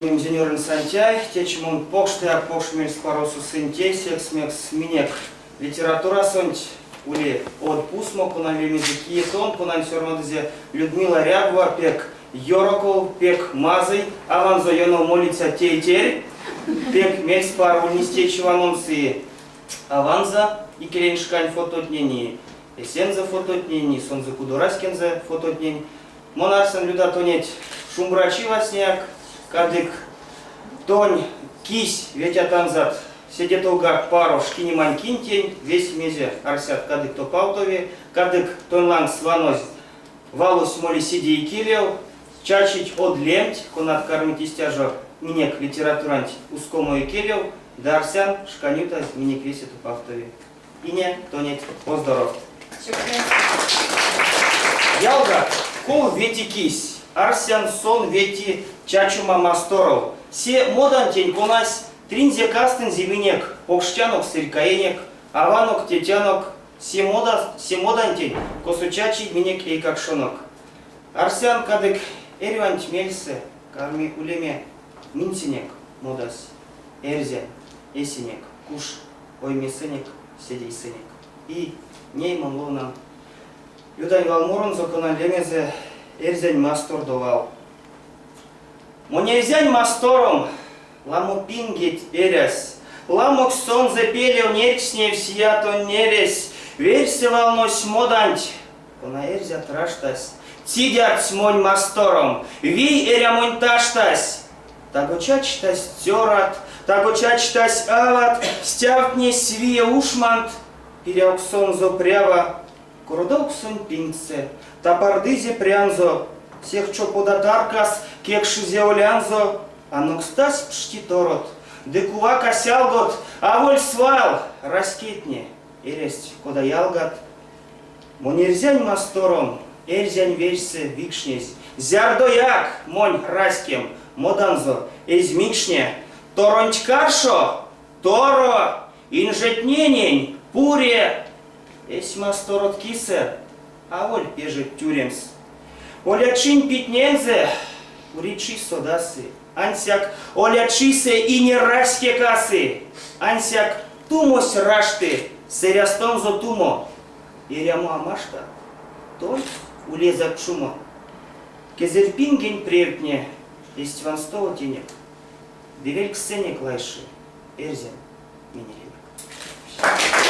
Инженер Сантяй, течмон покштя покшмель спаросу сентей, сексмекс минек. Литература сонть ули от пусмо, кунан языки тон, кунан сёрмадзе Людмила Рябова, пек Йороков, пек Мазый, аванзо йоно молится тей-терь, пек мельс пар унистечь ванонсы аванза, и кереншкань фототнени, эсенза фототнени, сонза кудураскенза фототнень, монарсан люда тонеть шумбрачи васняк, кадык тонь кись ветя танзат сидет угак пару шкини манькинтень весь мезе арсят кадык то паутове кадык тон ланг сванось валус моли сиди и килев чачить от лемть конат кормить истяжо минек литературант ускому и килев да арсян шканюта минек весит у паутове и не тонет поздоров. Ялга кол вети кись арсян сон вети чачума масторов. Се модантень конась тринзе кастен зиминек, покштянок сырькаенек, аванок тетянок, се модантень косучачи минек и какшонок. Арсян кадык эрвант мельсе, карми улеме минсинек модас, эрзя, эсинек, куш, оймесенек, седей сенек. И ней манлонам. Юдань валмурон законан лемезе эрзянь мастор довал. Монерзянь мастором, ламу пингет эряс, ламок сон запелев нерчнев сиято нерес, верься волнось моданч, кона эрзя траштась, цидят смонь мастором, ви эря монь таштась, тагочачтась цёрат, тагочачтась ават, стявтне свие ушмант, перяук сон зопрява, кородок сон пингце, тапардызе прянзо, всех чо податаркас, кекши зеолянзо, а нокстась пштиторот, декува косялгот, а воль свал, раскитне, эресть кода ялгат. Монерзянь мастором, эрзянь вельсе викшнезь, зярдояк, монь раскем, моданзо, эзмикшне, торончкаршо, торо, инжетненень, пуре, эсь масторот кисе, а воль пежет тюремс. Олячин питнензе, уричи содасы, ансяк олячисе и не рашке касы, ансяк тумос рашты, серястонзо тумо, иряму амашта, той улезак шумо. Кезерпинген превтне, есть ванстово тенек, девель ксенек лайши, эрзен минерек.